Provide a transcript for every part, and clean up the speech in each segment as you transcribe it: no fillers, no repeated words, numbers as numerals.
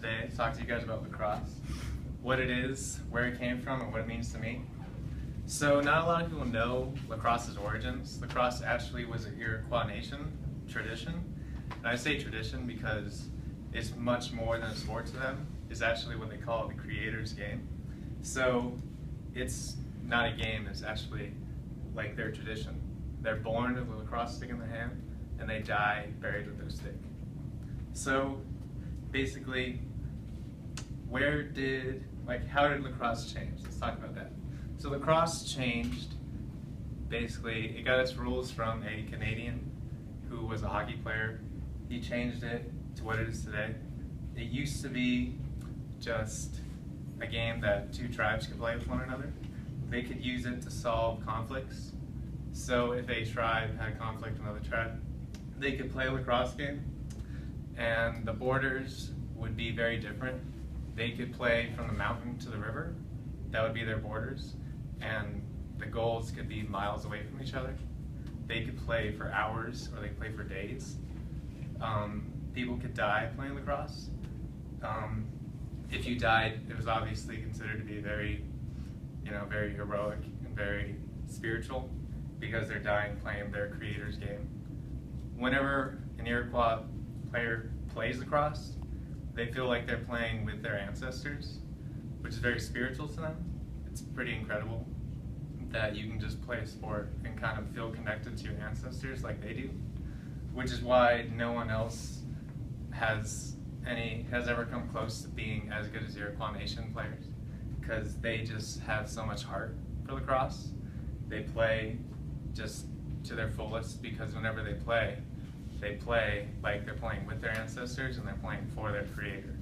today to talk to you guys about lacrosse, what it is, where it came from, and what it means to me. So not a lot of people know lacrosse's origins. Lacrosse actually was an Iroquois nation tradition. And I say tradition because it's much more than a sport to them. It's actually what they call the creator's game. So it's not a game, it's actually like their tradition. They're born with a lacrosse stick in their hand and they die buried with their stick. So basically, how did lacrosse change? Let's talk about that. So lacrosse changed, basically, it got its rules from a Canadian who was a hockey player. He changed it to what it is today. It used to be just a game that two tribes could play with one another. They could use it to solve conflicts. So if a tribe had conflict with another tribe, they could play a lacrosse game, and the borders would be very different. They could play from the mountain to the river. That would be their borders, and the goals could be miles away from each other. They could play for hours, or they could play for days. People could die playing lacrosse. If you died, it was obviously considered to be very heroic and very spiritual, because they're dying playing their creator's game. Whenever an Iroquois player plays lacrosse, they feel like they're playing with their ancestors, which is very spiritual to them. It's pretty incredible that you can just play a sport and kind of feel connected to your ancestors like they do, which is why no one else has ever come close to being as good as Iroquois Nation players, because they just have so much heart for lacrosse. They play just to their fullest, because whenever they play like they're playing with their ancestors and they're playing for their creator.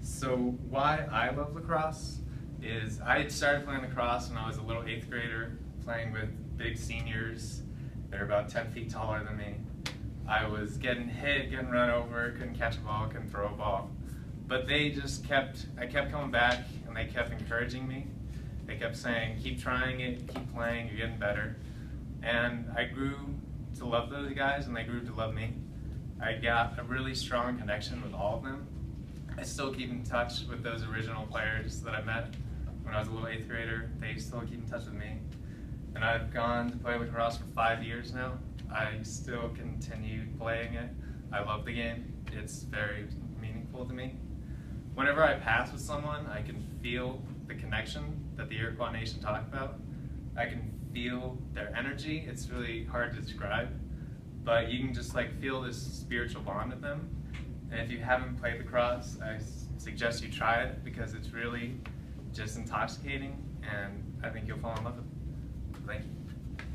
So why I love lacrosse is I started playing lacrosse when I was a little 8th grader, playing with big seniors. They're about 10 feet taller than me. I was getting hit, getting run over, couldn't catch a ball, couldn't throw a ball. But I kept coming back, and they kept encouraging me. They kept saying, keep trying it, keep playing, you're getting better. And I grew to love those guys, and they grew to love me. I got a really strong connection with all of them. I still keep in touch with those original players that I met when I was a little 8th grader. They still keep in touch with me. And I've gone to play lacrosse for 5 years now. I still continue playing it. I love the game. It's very meaningful to me. Whenever I pass with someone, I can feel the connection that the Iroquois Nation talked about. I can feel their energy. It's really hard to describe, but you can just feel this spiritual bond with them. And if you haven't played lacrosse, I suggest you try it, because it's really just intoxicating, and I think you'll fall in love with it. Thank you.